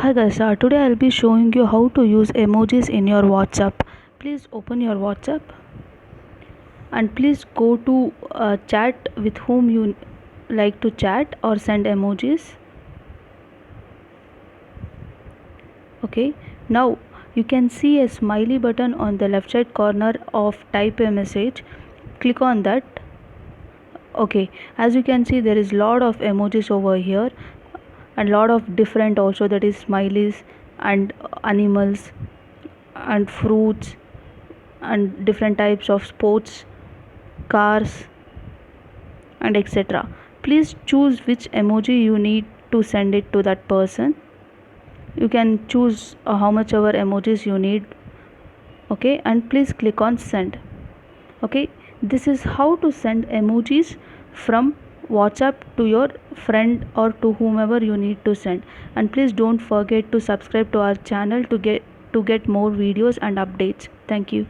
Hi guys, today I'll be showing you how to use emojis in your WhatsApp. Please open your WhatsApp and please go to chat with whom you like to chat or send emojis. Okay, now you can see a smiley button on the left side corner of type a message. Click on that. Okay, as you can see there is lot of emojis over here and lot of different also, that is smileys and animals and fruits and different types of sports, cars and etc. Please choose which emoji you need to send it to that person. You can choose how much ever emojis you need. Okay, and please click on send. Okay, this is how to send emojis from WhatsApp to your friend or to whomever you need to send. And please don't forget to subscribe to our channel to get more videos and updates. Thank you.